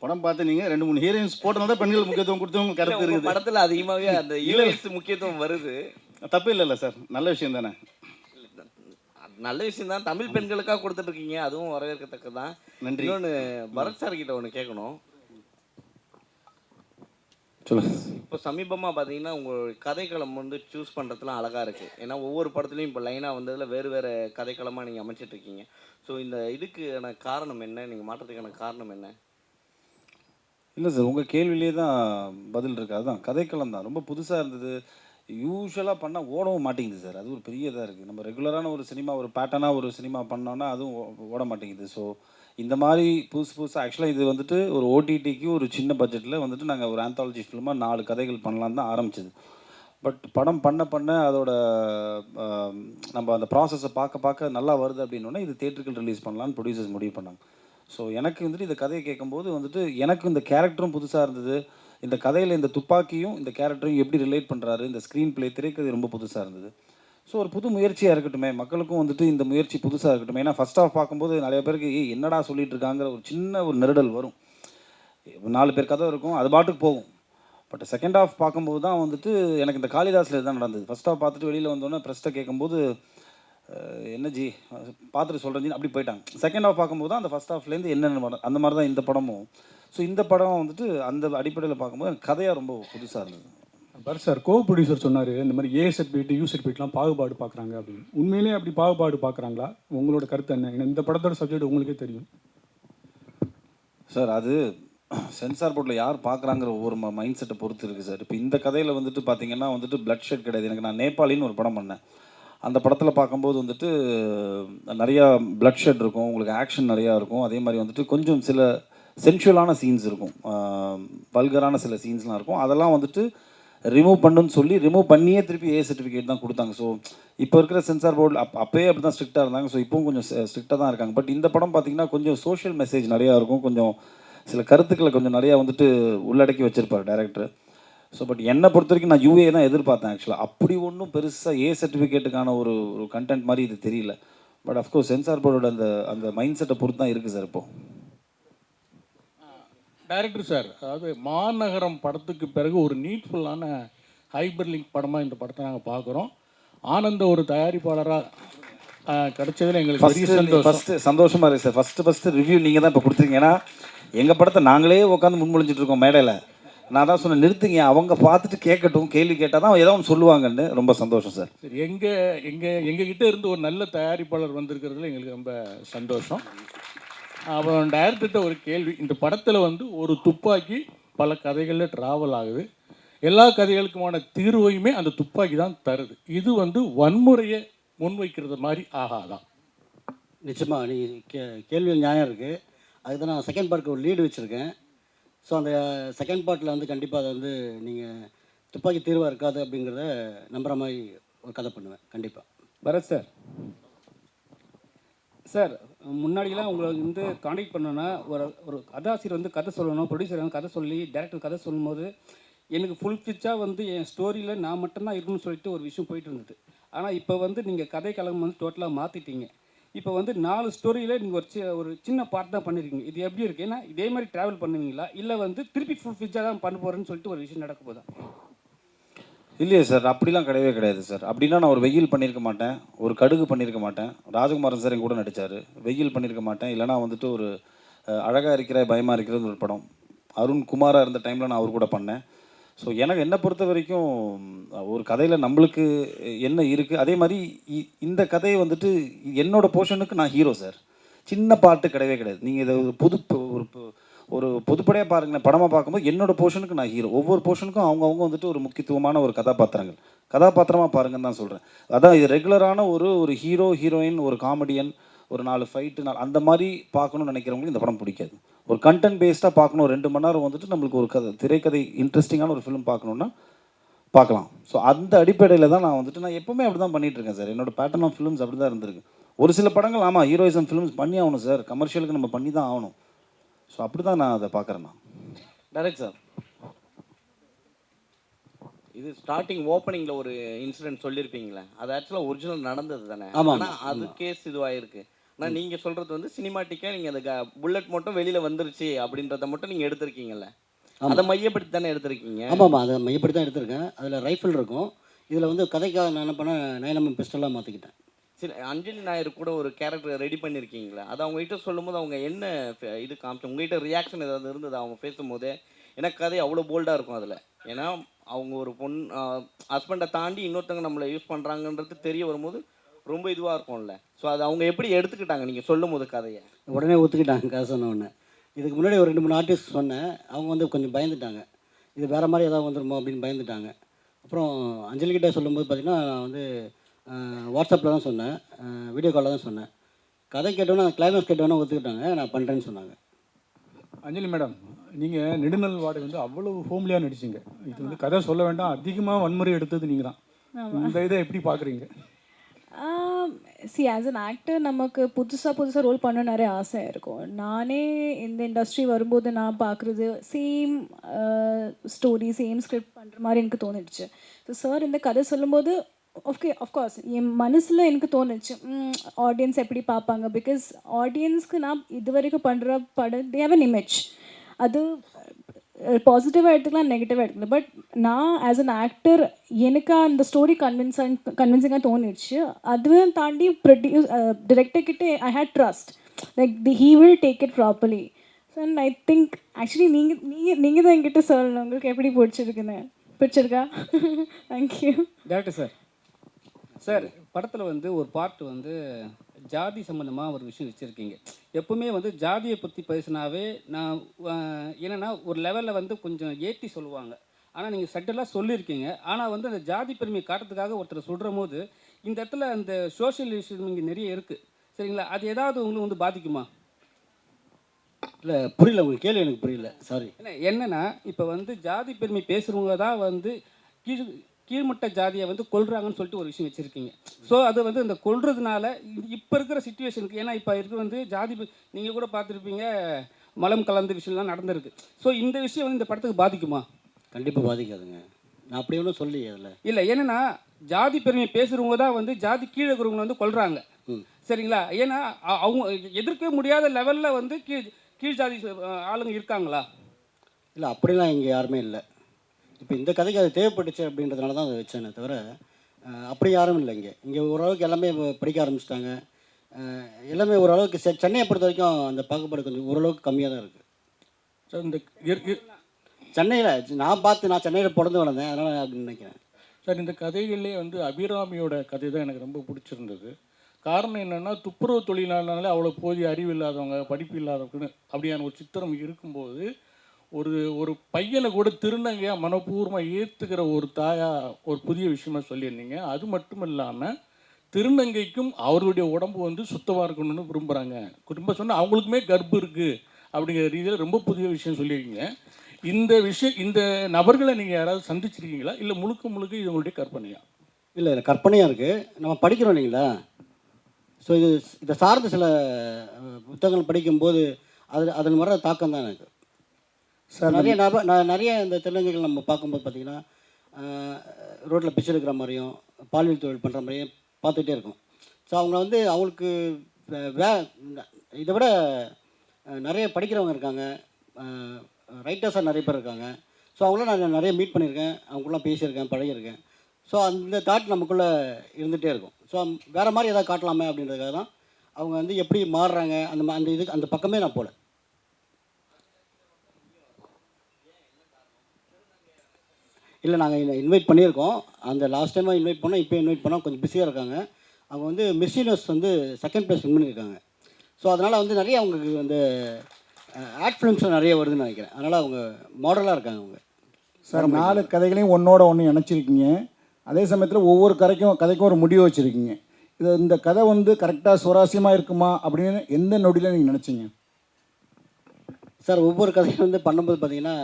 படம் பார்த்து நீங்க 2-3 ஹீரோயின்ஸ் போட்டனால தான் பெண்கள் முக்கியத்துவம் கொடுத்தவங்க கருத்து உங்க இருக்குது. படத்துல அதிகமாவே அந்த ஹீரோயின்ஸ் முக்கியத்துவம் வருது. தப்பு இல்லைல்ல சார், நல்ல விஷயம் தானே. நல்ல விஷயம் தான். தமிழ் பெண்களுக்காக கொடுத்துட்டு இருக்கீங்க, அதுவும் வரவேற்கத்தக்கதான். நன்றி. இன்னொன்று பரத் சார் கிட்ட ஒன்று கேட்கணும். சொல்லுங்க. இப்போ சமீபமாக பார்த்தீங்கன்னா உங்கள் கதைக்களம் வந்து சூஸ் பண்ணுறதுலாம் அழகாக இருக்குது. ஏன்னா ஒவ்வொரு படத்துலையும் இப்போ லைனாக வந்ததில் வேறு வேறு கதைக்களமாக நீங்கள் அமைச்சிட்ருக்கீங்க. ஸோ இந்த இதுக்கான காரணம் என்ன? நீங்கள் மாற்றத்துக்கான காரணம் என்ன? இல்லை சார், உங்கள் கேள்வியிலே தான் பதில் இருக்குது. அதுதான் கதைக்களம் தான் ரொம்ப புதுசாக இருந்தது. யூஸ்வலாக பண்ணால் ஓடவும் மாட்டேங்குது சார். அது ஒரு பெரிய இதாக இருக்குது. நம்ம ரெகுலரான ஒரு சினிமா, ஒரு பேட்டர்னாக ஒரு சினிமா பண்ணோன்னா அதுவும் ஓட மாட்டேங்குது. ஸோ இந்த மாதிரி புதுசாக ஆக்சுவலாக இது வந்துட்டு ஒரு ஓடிடிக்கு ஒரு சின்ன பட்ஜெட்டில் வந்துட்டு நாங்கள் ஒரு ஆந்தாலஜி ஃபிலிமாக 4 கதைகள் பண்ணலான்னு தான் ஆரம்பிச்சது. பட் படம் பண்ண பண்ண அதோட நம்ம அந்த ப்ராசஸை பார்க்க பார்க்க நல்லா வருது அப்படின்னோடனே இது தியேட்டருக்கு ரிலீஸ் பண்ணலான்னு ப்ரொடியூசர்ஸ் முடிவு பண்ணாங்க. ஸோ எனக்கு வந்துட்டு இந்த கதையை கேட்கும்போது வந்துட்டு எனக்கு இந்த கேரக்டரும் புதுசாக இருந்தது. இந்த கதையில் இந்த துப்பாக்கியும் இந்த கேரக்டரையும் எப்படி ரிலேட் பண்ணுறாரு, இந்த ஸ்க்ரீன் பிளே திரைக்கதை ரொம்ப புதுசாக இருந்தது. ஸோ ஒரு புது முயற்சியாக இருக்கட்டுமே, மக்களுக்கும் வந்துட்டு இந்த முயற்சி புதுசாக இருக்கட்டும். ஏன்னா ஃபஸ்ட் ஆஃப் பார்க்கும்போது நிறைய பேருக்கு என்னடா சொல்லிட்டு இருக்காங்கிற ஒரு சின்ன ஒரு நெருடல் வரும். 4 பேர் கதை இருக்கும், அது பாட்டுக்கு போகும். பட் செகண்ட் ஆஃப் பார்க்கும்போது தான் வந்துட்டு எனக்கு இந்த காளிதாஸில் தான் நடந்தது. ஃபஸ்ட் ஆஃப் பார்த்துட்டு வெளியில் வந்தோடனே ப்ரெஸ்ட்டை கேட்கும்போது என்ன ஜி பார்த்துட்டு சொல்கிறேன் ஜி அப்படி போயிட்டாங்க. செகண்ட் ஆஃப் பார்க்கும்போது தான் அந்த ஃபஸ்ட் ஆஃப்லேருந்து என்னென்ன அந்த மாதிரி தான் இந்த படமும். ஸோ இந்த படம் வந்துட்டு அந்த அடிப்படையில் பார்க்கும்போது எனக்கு கதையாக ரொம்ப புதுசாக இருந்தது. பர் சார் கோ ப்ரொடியூசர் சொன்னார் இந்த மாதிரி ஏ சர்டிஃபிகேட் யூ சர்டிஃபிகேட்லாம் பாகுபாடு பார்க்குறாங்க அப்படின்னு. உண்மையிலே அப்படி பாகுபாடு பார்க்குறாங்களா? உங்களோட கருத்து என்ன? ஏன்னா இந்த படத்தோட சப்ஜெக்ட் உங்களுக்கே தெரியும் சார். அது சென்சார் போர்டில் யார் பார்க்குறாங்கிற ஒவ்வொரு மைண்ட் செட்டை பொறுத்து இருக்குது சார். இப்போ இந்த கதையில் வந்துட்டு பார்த்தீங்கன்னா வந்துட்டு பிளட் ஷெட் கிடையாது. எனக்கு நான் நேபாளின்னு ஒரு படம் பண்ணேன். அந்த படத்தில் பார்க்கும்போது வந்துட்டு நிறையா பிளட் ஷெட் இருக்கும், உங்களுக்கு ஆக்ஷன் நிறையா இருக்கும். அதே மாதிரி வந்துட்டு கொஞ்சம் சில சென்சுவலான சீன்ஸ் இருக்கும், வல்கரான சில சீன்ஸ்லாம் இருக்கும். அதெல்லாம் வந்துட்டு ரிமூவ் பண்ணுன்னு சொல்லி ரிமூவ் பண்ணியே திருப்பி ஏ சர்டிஃபிகேட் தான் கொடுத்தாங்க. ஸோ இப்போ இருக்கிற சென்சார் போர்டு அப்போயே அப்படி தான் ஸ்ட்ரிக்டாக இருந்தாங்க. ஸோ இப்போவும் கொஞ்சம் ஸ்ட்ரிக்டாக தான் இருக்காங்க. பட் இந்த படம் பார்த்திங்கன்னா கொஞ்சம் சோஷியல் மெசேஜ் நிறையா இருக்கும், கொஞ்சம் சில கருத்துக்களை கொஞ்சம் நிறையா வந்துட்டு உள்ளடக்கி வச்சுருப்பார் டைரக்டர். ஸோ பட் என்னை பொறுத்த வரைக்கும் நான் யூஏ தான் எதிர்பார்த்தேன் ஆக்சுவலாக. அப்படி ஒன்றும் பெருசாக ஏ சர்டிஃபிகேட்டுக்கான ஒரு கண்டென்ட் மாதிரி இது தெரியல. பட் அஃப்கோர்ஸ் சென்சார் போர்டோட அந்த மைண்ட் செட்டை பொறுத்து தான் இருக்குது சார். இப்போது டைரக்டர் சார், அதாவது மாநகரம் படத்துக்கு பிறகு ஒரு நீட்ஃபுல்லான ஹைபர் லிங்க் படமாக இந்த படத்தை நாங்கள் பார்க்குறோம். ஆனந்த ஒரு தயாரிப்பாளராக கிடைச்சதில் எங்களுக்கு பெரிய சந்தோஷம். சந்தோஷமாக இருக்குது சார். ஃபஸ்ட்டு ரிவ்யூ நீங்கள் தான் இப்போ கொடுத்துருக்கீங்க. ஏன்னா எங்கள் படத்தை நாங்களே உட்காந்து முன்மொழிஞ்சிட்டு இருக்கோம் மேடையில். நான் தான் சொன்னேன் நிறுத்துங்க, அவங்க பார்த்துட்டு கேட்கட்டும், கேள்வி கேட்டால் தான் ஏதோ ஒன்று சொல்லுவாங்கன்னு. ரொம்ப சந்தோஷம் சார். சரி, எங்ககிட்ட இருந்து ஒரு நல்ல தயாரிப்பாளர் வந்திருக்கிறதுல எங்களுக்கு ரொம்ப சந்தோஷம். அப்புறம் டைரக்டர்கிட்ட ஒரு கேள்வி. இந்த படத்தில் வந்து ஒரு துப்பாக்கி பல கதைகளில் ட்ராவல் ஆகுது. எல்லா கதைகளுக்குமான தீர்வையுமே அந்த துப்பாக்கி தான் தருது. இது வந்து வன்முறையை முன்வைக்கிறது மாதிரி ஆகாதான்? நிச்சயமாக நீ கேள்வியில் நியாயம் இருக்குது. அதுக்கு தான் நான் செகண்ட் பார்ட்டுக்கு ஒரு லீடு வச்சுருக்கேன். ஸோ அந்த செகண்ட் பார்ட்டில் வந்து கண்டிப்பாக அதை வந்து நீங்கள் துப்பாக்கி தீர்வாக இருக்காது அப்படிங்கிறத நம்புகிற மாதிரி ஒரு கதை பண்ணுவேன் கண்டிப்பாக. பரத் சார், சார் முன்னாடிலாம் உங்களை வந்து காண்டாக்ட் பண்ணோன்னா ஒரு கதாசிரியர் வந்து கதை சொல்லணும், ப்ரொடியூசர் வந்து கதை சொல்லி டேரக்டர் கதை சொல்லும்போது எனக்கு ஃபுல் ஃபிச்சாக வந்து என் ஸ்டோரியில் நான் மட்டும்தான் இருக்கணும்னு சொல்லிட்டு ஒரு விஷயம் போயிட்டு இருந்தது. ஆனால் இப்போ வந்து நீங்கள் கதை கலகம் வந்து டோட்டலாக மாற்றிட்டீங்க. இப்போ வந்து 4 ஸ்டோரியில் நீங்கள் ஒரு சின்ன பார்ட் தான் பண்ணியிருக்கீங்க. இது எப்படி இருக்குது? ஏன்னா இதே மாதிரி ட்ராவல் பண்ணுவீங்களா, இல்லை வந்து திருப்பி ஃபுல் ஃபிச்சாக தான் பண்ண போகிறேன்னு சொல்லிட்டு ஒரு விஷயம் நடக்க போதா? இல்லையே சார், அப்படிலாம் கிடையவே கிடையாது சார். அப்படின்னா நான் ஒரு வெயில் பண்ணியிருக்க மாட்டேன், ஒரு கடுகு பண்ணியிருக்க மாட்டேன். ராஜகுமாரன் சார் என் கூட நடித்தார், வெயில் பண்ணியிருக்க மாட்டேன். இல்லைனா வந்துட்டு ஒரு அழகாக இருக்கிற பயமாக இருக்கிறது ஒரு படம் அருண் குமாராக இருந்த டைமில் நான் அவர் கூட பண்ணேன். ஸோ எனக்கு என்னை பொறுத்த வரைக்கும் ஒரு கதையில் நம்மளுக்கு என்ன இருக்குது, அதே மாதிரி இந்த கதையை வந்துட்டு என்னோடய போர்ஷனுக்கு நான் ஹீரோ சார். சின்ன பாட்டு கிடையவே கிடையாது. நீங்கள் இதை ஒரு பொதுப்படையாக பாருங்கள், படமாக பார்க்கும்போது என்னோடய போர்ஷனுக்கு நான் ஹீரோ. ஒவ்வொரு போர்ஷனுக்கும் அவங்கவுங்க வந்துட்டு ஒரு முக்கியத்துவமான ஒரு கதாபாத்திரமாக பாருங்கன்னு தான் சொல்கிறேன். அதான் இது ரெகுலரான ஒரு ஹீரோ ஹீரோயின், ஒரு காமெடியன், ஒரு 4 ஃபைட்டு அந்த மாதிரி பார்க்கணும்னு நினைக்கிறவங்களுக்கு இந்த படம் பிடிக்காது. ஒரு கண்டென்ட் பேஸ்டாக பார்க்கணும், 2 மணி நேரம் வந்துட்டு நம்மளுக்கு ஒரு திரைக்கதை இன்ட்ரெஸ்டிங்கான ஒரு ஃபிலிம் பார்க்கணுன்னா பார்க்கலாம். ஸோ அந்த அடிப்படையில் தான் நான் எப்போவுமே அப்படி தான் பண்ணிகிட்ருக்கேன் சார். என்னோடய பேட்டர்ன் ஆஃப் ஃபிலிம்ஸ் அப்படி தான் இருந்திருக்கு. ஒரு சில படங்கள் ஆமாம் ஹீரோயிசம் ஃபிலிம்ஸ் பண்ணி ஆகணும் சார், கமர்ஷியலுக்கு நம்ம பண்ணி தான் ஆகணும். ஸோ அப்படி தான் நான் அதை பார்க்குறேன். நான் டைரக்ட் சார், இது ஸ்டார்டிங் ஓப்பனிங்கில் ஒரு இன்சிடென்ட் சொல்லியிருப்பீங்களே, அது ஆக்சுவலாக ஒரிஜினல் நடந்தது தானே? ஆமாம். ஆனால் அது கேஸ் இதுவாகிருக்கு. ஆனால் நீங்கள் சொல்கிறது வந்து சினிமாட்டிக்காக நீங்கள் அந்த புல்லட் மட்டும் வெளியில் வந்துருச்சு அப்படின்றத மட்டும் நீங்கள் எடுத்திருக்கீங்கல்ல, அதை மையப்படுத்தி தானே எடுத்திருக்கீங்க. ஆமாம், அதை மையப்படுத்தி தான் எடுத்திருக்கேன். அதில் ரைஃபிள் இருக்கும். இதில் வந்து கதைக்காக நான் என்ன பண்ணேன், 9mm பிஸ்டலாக மாற்றிக்கிட்டேன். சரி, அஞ்சலி நாயர் கூட ஒரு கேரக்டர் ரெடி பண்ணியிருக்கீங்களா? அது அவங்ககிட்ட சொல்லும்போது அவங்க என்ன இது காமிச்சு உங்ககிட்ட ரியாக்ஷன் ஏதாவது இருந்தது அவங்க பேசும்போதே? ஏன்னா கதை அவ்வளோ போல்டாக இருக்கும் அதில். ஏன்னா அவங்க ஒரு ஹஸ்பண்டை தாண்டி இன்னொருத்தவங்க நம்மளை யூஸ் பண்ணுறாங்கன்றது தெரிய வரும்போது ரொம்ப இதுவாக இருக்கும்ல. ஸோ அது அவங்க எப்படி எடுத்துக்கிட்டாங்க நீங்கள் சொல்லும் போது கதையை? உடனே ஒத்துக்கிட்டாங்க கதை சொன்ன உடனே. இதுக்கு முன்னாடி ஒரு 2-3 ஆர்டிஸ்ட் சொன்னேன். அவங்க வந்து கொஞ்சம் பயந்துட்டாங்க. இது வேறு மாதிரி ஏதாவது வந்துடுமோ அப்படின்னு பயந்துட்டாங்க. அப்புறம் அஞ்சலிக்கிட்ட சொல்லும்போது பார்த்திங்கன்னா, நான் வந்து வாட்ஸ்அப்பில் தான் சொன்னேன், வீடியோ காலில் தான் சொன்னேன். கதை கேட்டோன்னே கிளைமேக்ஸ் கேட்டோன்னே ஒத்துக்கிட்டாங்க, நான் பண்ணுறேன்னு சொன்னாங்க. அஞ்சலி மேடம், நீங்கள் நெடுநல் வாடகை வந்து அவ்வளோ ஹோம்லியாக நடிச்சிங்க. இது வந்து கதை சொல்ல வேண்டாம், அதிகமாக வன்முறை எடுத்தது நீங்கள் தான். இந்த இதை எப்படி பார்க்குறீங்க? சி ஆஸ் அன் ஆக்டர் நமக்கு புதுசாக ரோல் பண்ண நிறைய ஆசை இருக்கும். நானே இந்த இண்டஸ்ட்ரி வரும்போது நான் பார்க்குறது சேம் ஸ்டோரி சேம் ஸ்கிரிப்ட் பண்ணுற மாதிரி எனக்கு தோணிடுச்சு. ஸோ சார் இந்த கதை சொல்லும்போது அஃப்கோர்ஸ் என் மனசில் எனக்கு தோணுச்சு ஆடியன்ஸ் எப்படி பார்ப்பாங்க. பிகாஸ் ஆடியன்ஸ்க்கு நான் இது வரைக்கும் பண்ணுற படம் தே ஹேவ் அன் இமேஜ். அது பாசிட்டிவாக எடுத்துக்கலாம், நெகட்டிவாக எடுத்துக்கலாம். பட் நான் ஆஸ் அன் ஆக்டர் எனக்கு அந்த ஸ்டோரி கன்வின்சிங்காக தோணிடுச்சு. அதுவும் தாண்டி டிரெக்டர் கிட்ட I had trust like he will take it properly. So and I think actually நீங்கள் தான் என்கிட்ட சொல்லணும் உங்களுக்கு எப்படி பிடிச்சிருக்கா? தேங்க்யூ. டேரக்டர் சார், படத்தில் வந்து ஒரு பார்ட் வந்து ஜாதி சம்மந்தமாக ஒரு விஷயம் வச்சுருக்கீங்க. எப்பவுமே வந்து ஜாதியை பற்றி பேசினாவே நான் என்னென்னா ஒரு லெவலில் வந்து கொஞ்சம் ஏற்றி சொல்லுவாங்க. ஆனால் நீங்கள் சட்டெல்லாம் சொல்லியிருக்கீங்க. ஆனால் வந்து அந்த ஜாதி பெருமையை காட்டுறதுக்காக ஒருத்தர் சொல்கிற போது இந்த இடத்துல அந்த சோஷியல் இஷ்யூ இங்கே நிறைய இருக்குது. சரிங்களா? அது ஏதாவது உங்களுக்கு வந்து பாதிக்குமா? இல்லை, புரியல உங்களுக்கு கேள்வி, எனக்கு புரியல, சாரி. என்னென்னா இப்போ வந்து ஜாதி பெருமை பேசுகிறவங்க தான் வந்து கீழ்மட்ட ஜாதியை வந்து கொல்றாங்கன்னு சொல்லிட்டு ஒரு விஷயம் வச்சுருக்கீங்க. ஸோ அது வந்து இந்த கொல்றதுனால இப்போ இருக்கிற சிச்சுவேஷனுக்கு, ஏன்னா இப்போ இருக்கிற வந்து ஜாதி நீங்கள் கூட பார்த்துருப்பீங்க மலம் கலந்த விஷயம்லாம் நடந்திருக்கு. ஸோ இந்த விஷயம் வந்து இந்த படத்துக்கு பாதிக்குமா? கண்டிப்பாக பாதிக்காதுங்க. நான் அப்படி ஒன்றும் சொல்லி அதில் இல்லை. ஏன்னா ஜாதி பெருமையை பேசுகிறவங்க தான் வந்து ஜாதி கீழே இருக்கிறவங்க வந்து கொல்றாங்க. சரிங்களா? ஏன்னா அவங்க எதிர்க்க முடியாத லெவலில் வந்து கீழ் ஜாதி ஆளுங்க இருக்காங்களா? இல்லை, அப்படிலாம் இங்கே யாருமே இல்லை. இப்போ இந்த கதைக்கு அது தேவைப்பட்டுச்சு அப்படின்றதுனால தான் அதை வச்சேனே தவிர அப்படி யாரும் இல்லை. இங்கே ஓரளவுக்கு எல்லாமே படிக்க ஆரம்பிச்சிட்டாங்க. எல்லாமே ஓரளவுக்கு சென்னையை பொறுத்த வரைக்கும் அந்த பாகுபாடு கொஞ்சம் ஓரளவுக்கு கம்மியாக தான் இருக்குது. சார் இந்த சென்னையில் நான் சென்னையில் பிறந்து வளர்ந்தேன், அதனால் அப்படின்னு நினைக்கிறேன். சார் இந்த கதைகள்லேயே வந்து அபிராமியோட கதை தான் எனக்கு ரொம்ப பிடிச்சிருந்தது. காரணம் என்னென்னா துப்புரவு தொழிலாளர்களே அவ்வளோ போதிய அறிவு இல்லாதவங்க, படிப்பு இல்லாதவங்கன்னு அப்படியான ஒரு சித்திரம் இருக்கும்போது ஒரு பையனை கூட திருநங்கையாக மனப்பூர்வமாக ஏற்றுக்கிற ஒரு தாயாக ஒரு புதிய விஷயமா சொல்லியிருந்தீங்க. அது மட்டும் இல்லாமல் திருநங்கைக்கும் அவருடைய உடம்பு வந்து சுத்தமாக இருக்கணும்னு விரும்புகிறாங்க. குடும்ப சொன்னால் அவங்களுக்குமே கர்ப்பம் இருக்குது அப்படிங்கிற ரீதியில் ரொம்ப புதிய விஷயம் சொல்லியிருக்கீங்க. இந்த நபர்களை நீங்கள் யாராவது சந்திச்சிருக்கீங்களா, இல்லை முழுக்க இது உங்களுடைய கற்பனையா? இல்லை, கற்பனையாக இருக்குது. நம்ம படிக்கிறோம் இல்லைங்களா? ஸோ இதை சார்ந்த சில புத்தகங்கள் படிக்கும்போது அதில் வர தாக்கம் தான் எனக்கு. சார் நிறைய இந்த திருநங்கைகள் நம்ம பார்க்கும்போது பார்த்திங்கன்னா ரோட்டில் பிச்சை எடுக்கிற மாதிரியும் பாலியல் தொழில் பண்ணுற மாதிரியும் பார்த்துக்கிட்டே இருக்கும். ஸோ அவங்களுக்கு இதை விட நிறைய படிக்கிறவங்க இருக்காங்க, ரைட்டர்ஸாக நிறைய பேர் இருக்காங்க. ஸோ அவங்களாம் நான் நிறைய மீட் பண்ணியிருக்கேன், அவங்களாம் பேசியிருக்கேன், பழகியிருக்கேன். ஸோ அந்த தாட் நமக்குள்ளே இருந்துகிட்டே இருக்கும். ஸோ வேறு மாதிரி எதாவது காட்டலாமே அப்படின்றதுக்காக தான் அவங்க வந்து எப்படி மாறுறாங்க அந்த பக்கமே நான் போகல. இல்லை, நாங்கள் இன்வைட் பண்ணியிருக்கோம். அந்த லாஸ்ட் டைமாக இன்வைட் பண்ணோம், இப்போ இன்வைட் பண்ணோம். கொஞ்சம் பிஸியாக இருக்காங்க. அவங்க வந்து மிஸ் யூனிவர்ஸ் வந்து 2nd ப்ளேஸ் வின் பண்ணியிருக்காங்க. ஸோ அதனால் வந்து நிறைய அவங்களுக்கு வந்து ஆட் ஃபிலிம்ஸும் நிறைய வருதுன்னு நினைக்கிறேன். அதனால் அவங்க மாடலாக இருக்காங்க அவங்க. சார் 4 கதைகளையும் ஒன்றோட ஒன்று இணைச்சிருக்கீங்க. அதே சமயத்தில் ஒவ்வொரு கதைக்கும் ஒரு முடிவு வச்சுருக்கீங்க. இந்த கதை வந்து கரெக்டாக சுவாரஸ்யமாக இருக்குமா அப்படின்னு எந்த நொடியில் நீங்கள் நினச்சிங்க? சார், ஒவ்வொரு கதையும் வந்து பண்ணும்போது பார்த்திங்கன்னா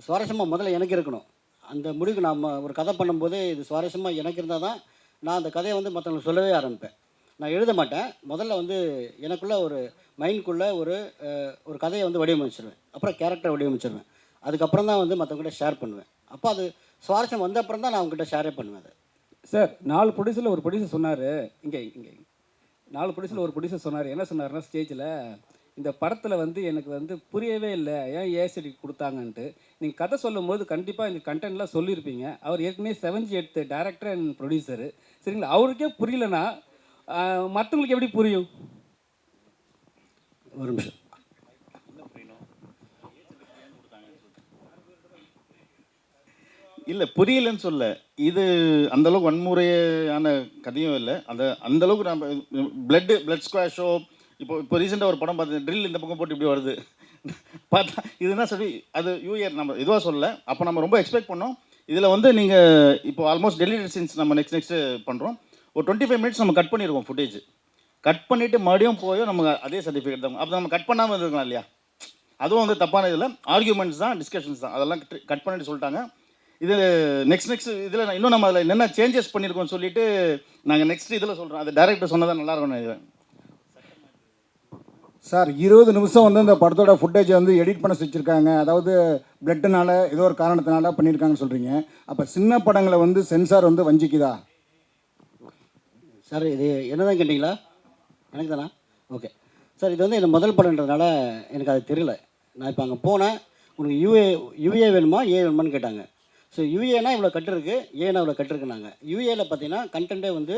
சுவாரஸ்யமாக முதல்ல எனக்கு இருக்கணும். அந்த முடிவுக்கு நம்ம ஒரு கதை பண்ணும்போது இது சுவாரஸ்யமாக எனக்கு இருந்தால் தான் நான் அந்த கதையை வந்து மற்றவங்களுக்கு சொல்லவே ஆரம்பிப்பேன். நான் எழுத மாட்டேன். முதல்ல வந்து எனக்குள்ளே ஒரு மைண்டுக்குள்ளே ஒரு கதையை வந்து வடிவமைச்சிருவேன். அப்புறம் கேரக்டரை வடிவமைச்சிருவேன். அதுக்கப்புறம் தான் வந்து மற்றவங்ககிட்ட ஷேர் பண்ணுவேன். அப்போ அது சுவாரஸ்யம் வந்த அப்புறம் தான் நான் அவங்ககிட்ட ஷேரே பண்ணுவேன். அது சார் 4 ப்ரொடியூசரில் ஒரு ப்ரொடியூசர் சொன்னார், இங்கே 4 ப்ரொடியூசர் ஒரு ப்ரொடியூசர் சொன்னார். என்ன சொன்னார்னா ஸ்டேஜில், இந்த படத்தில் வந்து எனக்கு வந்து புரியவே இல்லை ஏன் ஏசிடி கொடுத்தாங்கன்ட்டு. நீங்கள் கதை சொல்லும்போது கண்டிப்பாக இந்த கண்டென்ட்லாம் சொல்லியிருப்பீங்க. அவர் ஏற்கனவே 7G எடுத்த டேரக்டர் அண்ட் ப்ரொடியூசரு. சரிங்களா, அவருக்கே புரியலன்னா மற்றவங்களுக்கு எப்படி புரியும்? ஒரு நிமிஷம். இல்லை புரியலன்னு சொல்ல, இது அந்த அளவுக்கு வன்முறையான கதையும் இல்லை. அந்த அளவுக்கு நம்ம பிளட் ஸ்குவாஷோ இப்போ ரீசெண்டாக ஒரு படம் பார்த்து ட்ரில் இந்த பக்கம் போட்டு இப்படி வருது பார்த்தா இதுனா சரி, அது யூஏர் நம்ம இதுவாக சொல்லலை. அப்போ நம்ம ரொம்ப எக்ஸ்பெக்ட் பண்ணோம். இதில் வந்து நீங்கள் இப்போ ஆல்மோஸ்ட் டெலிவரி சீன்ஸ் நம்ம நெக்ஸ்ட்டு பண்ணுறோம். ஒரு 25 மினிட்ஸ் நம்ம கட் பண்ணியிருக்கோம் ஃபுட்டேஜ். கட் பண்ணிவிட்டு மறுபடியும் போய் நமக்கு அதே சர்டிஃபிகேட் தான். அப்போ நம்ம கட் பண்ணாமல் இருக்கலாம் இல்லையா? அதுவும் வந்து தப்பான இதில் ஆர்கியூமெண்ட்ஸ் தான், டிஸ்கஷன்ஸ் தான், அதெல்லாம் கட் பண்ணிட்டு சொல்லிட்டாங்க. இது நெக்ஸ்ட் இதில் இன்னும் நம்ம அதில் என்னென்ன சேஞ்சஸ் பண்ணியிருக்கோம்னு சொல்லிட்டு நாங்கள் நெக்ஸ்ட் இதில் சொல்கிறோம். அது டேரக்டர் சொன்னதான் நல்லா இருக்கும்னு நினைக்கிறேன். சார் 20 நிமிஷம் வந்து இந்த படத்தோட ஃபுட்டேஜை வந்து எடிட் பண்ண வச்சுருக்காங்க. அதாவது பிளட்டுனால ஏதோ ஒரு காரணத்தினால பண்ணியிருக்காங்கன்னு சொல்கிறீங்க. அப்போ சின்ன படங்களை வந்து சென்சார் வந்து வஞ்சிக்குதா? சார் இது என்னதான் கேட்டிங்களா? எனக்கு தானா? ஓகே சார், இது வந்து எனக்கு முதல் படம்ன்றதுனால எனக்கு அது தெரியல. நான் இப்போ அங்கே போனேன், உனக்கு யூஏ வேணுமா ஏ வேணுமான்னு கேட்டாங்க. ஸோ யூஏனா இவ்வளோ கட்டு இருக்குது, ஏனா இவ்வளோ கட்டு இருக்குனாங்க. யூஏல பார்த்தீங்கன்னா கண்டென்ட்டே வந்து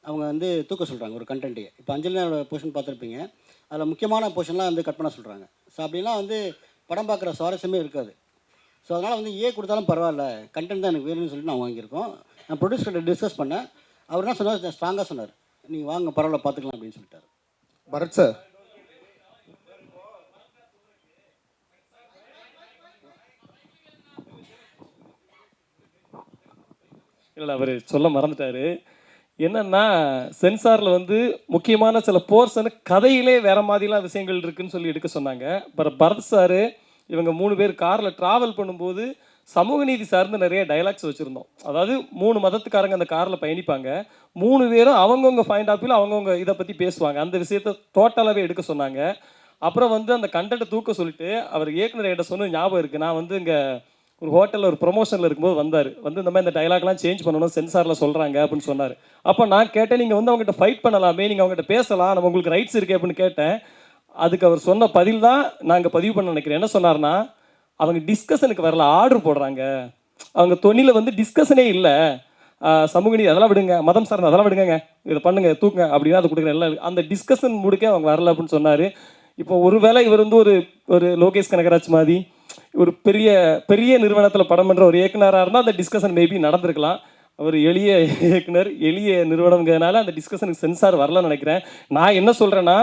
அவங்க வந்து தூக்க சொல்கிறாங்க ஒரு கண்டென்ட்டே. இப்போ அஞ்சலினோட போர்ஷன் பார்த்துருப்பீங்க, அதில் முக்கியமான போர்ஷன்லாம் வந்து கட் பண்ண சொல்கிறாங்க. ஸோ அப்படின்னா வந்து படம் பார்க்குற சுவாரஸ்யமே இருக்காது. ஸோ அதனால் வந்து ஏ கொடுத்தாலும் பரவாயில்ல, கண்டென்ட் தான் எனக்கு வேணும்னு சொல்லிட்டு நான் வாங்கியிருக்கோம். நான் ப்ரொடியூசர்கிட்ட டிஸ்கஸ் பண்ணேன். அவர் என்ன சொன்னார், ஸ்ட்ராங்காக சொன்னார், நீங்கள் வாங்க பரவாயில்ல பார்த்துக்கலாம் அப்படின்னு சொல்லிட்டார். பரத் சார், இல்லை அவர் சொல்ல மறந்துட்டார். என்னன்னா சென்சாரில் வந்து முக்கியமான சில போர்ஷனு கதையிலே வேற மாதிரிலாம் விஷயங்கள் இருக்குன்னு சொல்லி எடுக்க சொன்னாங்க. அப்புறம் பரத் சார் இவங்க 3 பேர் காரில் ட்ராவல் பண்ணும்போது சமூக நீதி சார்ந்து நிறைய டைலாக்ஸ் வச்சுருந்தோம். அதாவது 3 மதத்துக்காரங்க அந்த காரில் பயணிப்பாங்க. 3 பேரும் அவங்கவுங்க பாயிண்ட் ஆஃப் வியூவில் அவங்கவுங்க இதை பற்றி பேசுவாங்க. அந்த விஷயத்த டோட்டலாகவே எடுக்க சொன்னாங்க. அப்புறம் வந்து அந்த கண்டென்ட்டை தூக்க சொல்லிட்டு அவர் இயக்குனர் என்கிட்ட சொன்னது ஞாபகம் இருக்குது. நான் வந்து இங்கே ஒரு ஹோட்டலில் ஒரு ப்ரொமோஷனில் இருக்கும்போது வந்தார். வந்து இந்த மாதிரி இந்த டைலாக்லாம் சேஞ்ச் பண்ணணும் சென்சாரில் சொல்கிறாங்க அப்படின்னு சொன்னார். அப்போ நான் கேட்டேன், நீங்கள் வந்து அவங்ககிட்ட ஃபைட் பண்ணலாமே, நீங்கள் அவங்ககிட்ட பேசலாம், நம்ம உங்களுக்கு ரைட்ஸ் இருக்கே அப்படின்னு கேட்டேன். அதுக்கு அவர் சொன்ன பதில் தான் நாங்கள் பதிவு பண்ண நினைக்கிறேன். என்ன சொன்னார்னா, அவங்க டிஸ்கஷனுக்கு வரல, ஆர்டர் போடுறாங்க. அவங்க தொழிலில் வந்து டிஸ்கஷனே இல்லை, சமூக நீதி அதெல்லாம் விடுங்க, மதம் சார்ந்த அதெல்லாம் விடுங்க, இதை பண்ணுங்க தூக்குங்க அப்படின்னா அது கொடுக்குற எல்லாம் அந்த டிஸ்கஷன் முடிக்க அவங்க வரல அப்படின்னு சொன்னார். இப்போ ஒருவேளை இவர் வந்து ஒரு லோகேஷ் கனகராஜ் மாதிரி ஒரு பெரிய பெரிய நிறுவனத்தில் படம் பண்ணுற ஒரு இயக்குனராக இருந்தால் அந்த டிஸ்கஷன் மேபி நடந்திருக்கலாம். அவர் எளிய இயக்குனர், எளிய நிறுவனங்கிறதுனால அந்த டிஸ்கஷனுக்கு சென்சார் வரலன்னு நினைக்கிறேன். நான் என்ன சொல்கிறேன்னா,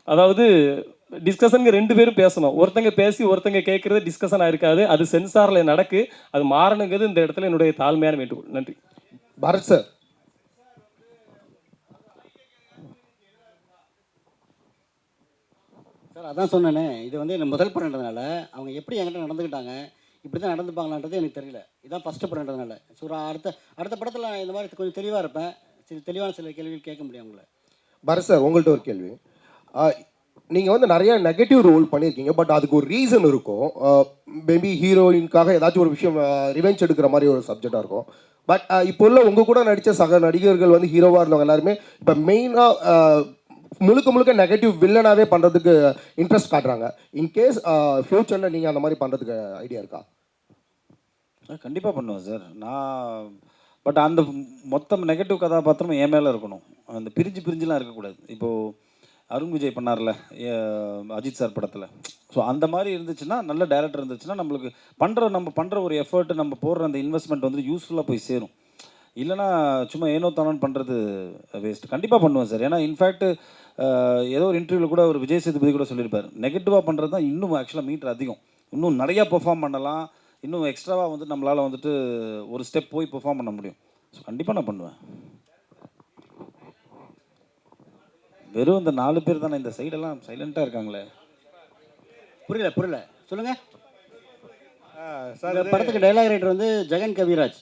அதாவது டிஸ்கஷனுக்கு 2 பேரும் பேசணும். ஒருத்தங்க பேசி ஒருத்தங்க கேட்குறது டிஸ்கஷனாக இருக்காது. அது சென்சாரில் நடக்கு, அது மாறணுங்கிறது இந்த இடத்துல என்னுடைய தாழ்மையான வேண்டுகோள். நன்றி. பரத் சார், சார் அதான் சொன்னேனே, இது வந்து எனக்கு முதல் படம்ன்றதுனால அவங்க எப்படி என்கிட்ட நடந்துக்கிட்டாங்க, இப்படி தான் நடந்துப்பாங்களான்றது எனக்கு தெரியல. இதுதான் ஃபஸ்ட்டு படம்ன்றதுனால. ஸோ அடுத்த படத்தில் இந்த மாதிரி கொஞ்சம் தெளிவாக இருப்பேன். தெளிவான சில கேள்விகள் கேட்க முடியும் உங்களை. பரத் சார், உங்கள்கிட்ட ஒரு கேள்வி. நீங்கள் வந்து நிறைய நெகட்டிவ் ரோல் பண்ணியிருக்கீங்க, பட் அதுக்கு ஒரு ரீசன் இருக்கும். மேபி ஹீரோயின்காக ஏதாச்சும் ஒரு விஷயம் ரிவெஞ்ச் எடுக்கிற மாதிரி ஒரு சப்ஜெக்டாக இருக்கும். பட் இப்போ உள்ள உங்கள் கூட நடித்த சக நடிகர்கள் வந்து ஹீரோவாக இருந்தவங்க எல்லாருமே இப்போ மெயினாக முழுக்க நெகட்டிவ் வில்லனாகவே பண்ணுறதுக்கு இன்ட்ரெஸ்ட் காட்டுறாங்க. இன்கேஸ் ஃப்யூச்சரில் நீங்கள் அந்த மாதிரி பண்ணுறதுக்கு ஐடியா இருக்கா? கண்டிப்பாக பண்ணுவேன் சார். பட் அந்த மொத்தம் நெகட்டிவ் கதாபாத்திரம் என் மேலே இருக்கணும். அந்த பிரிஞ்சுலாம் இருக்கக்கூடாது. இப்போது அருண் விஜய் பண்ணார்ல அஜித் சார் படத்தில். ஸோ அந்த மாதிரி இருந்துச்சுன்னா, நல்ல டேரக்டர் இருந்துச்சுன்னா, நம்மளுக்கு நம்ம பண்ணுற ஒரு எஃபர்ட்டு, நம்ம போடுற அந்த இன்வெஸ்ட்மெண்ட் வந்து யூஸ்ஃபுல்லாக போய் சேரும். இல்லைனா சும்மா ஏனோ தானோன்னு பண்ணுறது வேஸ்ட். கண்டிப்பாக பண்ணுவேன் சார். ஏன்னா இன்ஃபேக்ட் ஏதோ ஒரு இன்டர்வியூவில் கூட ஒரு விஜய் சேதுபதி கூட சொல்லியிருப்பார், நெகட்டிவாக பண்ணுறது தான் இன்னும் ஆக்சுவலாக மீட்டர் அதிகம், இன்னும் நிறையா பெர்ஃபார்ம் பண்ணலாம், இன்னும் எக்ஸ்ட்ராவாக வந்துட்டு நம்மளால் வந்துட்டு ஒரு ஸ்டெப் போய் பெர்ஃபார்ம் பண்ண முடியும். ஸோ கண்டிப்பாக நான் பண்ணுவேன். வெறும் இந்த 4 பேர் தானே, இந்த சைடெல்லாம் சைலண்ட்டாக இருக்காங்களே. புரியல சொல்லுங்கள் சார். படத்துக்கு டைலாக் ரைட்டர் வந்து ஜெகன் கவிராஜ்.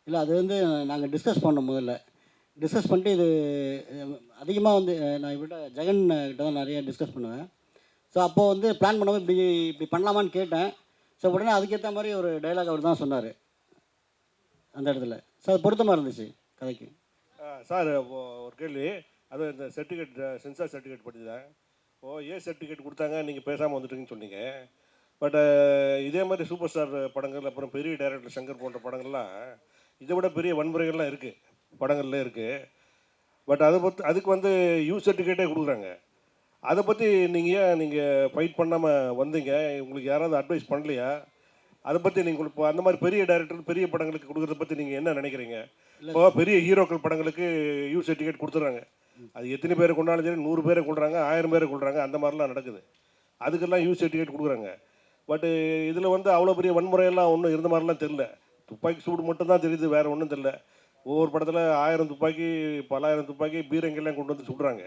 இல்லை அது வந்து நாங்கள் டிஸ்கஸ் பண்ணோம் முதல்ல. டிஸ்கஸ் பண்ணிட்டு இது அதிகமாக வந்து நான் இவர்கிட்ட ஜெகன் கிட்ட தான் நிறைய டிஸ்கஸ் பண்ணுவேன். ஸோ அப்போது வந்து பிளான் பண்ணவும் இப்படி பண்ணலாமான்னு கேட்டேன். ஸோ உடனே அதுக்கேற்ற மாதிரி ஒரு டைலாக் அவர் தான் சொன்னார் அந்த இடத்துல. ஸோ அது பொருத்தமாக இருந்துச்சு கதைக்கு. சார் ஒரு கேள்வி, அது இந்த சர்டிஃபிகேட் சென்சார் சர்டிஃபிகேட் படிச்சுதான் ஏ சர்டிஃபிகேட் கொடுத்தாங்க, நீங்கள் பேசாமல் வந்துட்டீங்கன்னு சொன்னீங்க. பட் இதே மாதிரி சூப்பர் ஸ்டார் படங்கள், அப்புறம் பெரிய டைரக்டர் சங்கர் போன்ற படங்கள்லாம் இதை விட பெரிய வன்முறைகள்லாம் இருக்குது, படங்கள்ல இருக்குது. பட் அதுக்கு வந்து யூ சர்டிஃபிகேட்டே கொடுக்குறாங்க. அதை பற்றி நீங்கள் ஃபைட் பண்ணாமல் வந்தீங்க, உங்களுக்கு யாராவது அட்வைஸ் பண்ணலையா? அதை பற்றி நீங்கள் இப்போ அந்த மாதிரி பெரிய டைரக்டர் பெரிய படங்களுக்கு கொடுக்குறத பற்றி நீங்கள் என்ன நினைக்கிறீங்க? இப்போ பெரிய ஹீரோக்கள் படங்களுக்கு யூ சர்டிஃபிகேட் கொடுத்துட்றாங்க. அது எத்தனை பேரை கொண்டாலும் சரி, 100 பேரை கொள்றாங்க, 1000 பேரை கொள்றாங்க, அந்த மாதிரிலாம் நடக்குது. அதுக்கெல்லாம் யூ சர்டிஃபிகேட் கொடுக்குறாங்க. பட்டு இதில் வந்து அவ்வளோ பெரிய வன்முறையெல்லாம் ஒன்றும் இருந்த மாதிரிலாம் தெரில. துப்பாக்கி சூடு மட்டும் தான் தெரியுது, வேறு ஒன்றும் தெரில. ஒவ்வொரு படத்தில் 1000 துப்பாக்கி, பலாயிரம் துப்பாக்கி, பீரங்கெல்லாம் கொண்டு வந்து சுடுறாங்க.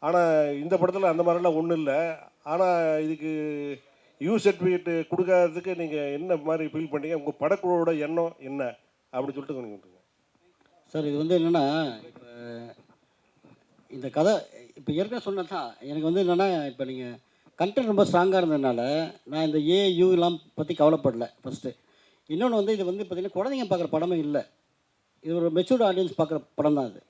ஆனால் இந்த படத்தில் அந்த மாதிரிலாம் ஒன்றும் இல்லை. ஆனால் இதுக்கு யூ சர்டிஃபிகேட் கொடுக்காததுக்கு நீங்கள் என்ன மாதிரி ஃபீல் பண்ணீங்க? உங்கள் படக்குழுவோட எண்ணம் என்ன அப்படின்னு சொல்லிட்டு கொஞ்சம் விட்டுருங்க சார். இது வந்து என்னென்னா, இப்போ இந்த கதை இப்போ ஏற்கனவே சொன்னது தான். எனக்கு வந்து என்னென்னா, இப்போ நீங்கள் கண்டென்ட் ரொம்ப ஸ்ட்ராங்காக இருந்ததுனால நான் இந்த ஏயூலாம் பற்றி கவலைப்படல ஃபஸ்ட்டு. இன்னொன்று வந்து இது வந்து பார்த்திங்கன்னா குழந்தைங்க பார்க்குற படமே இல்லை, இது ஒரு மெச்சூர்டு ஆடியன்ஸ் பார்க்குற படம் தான் அது.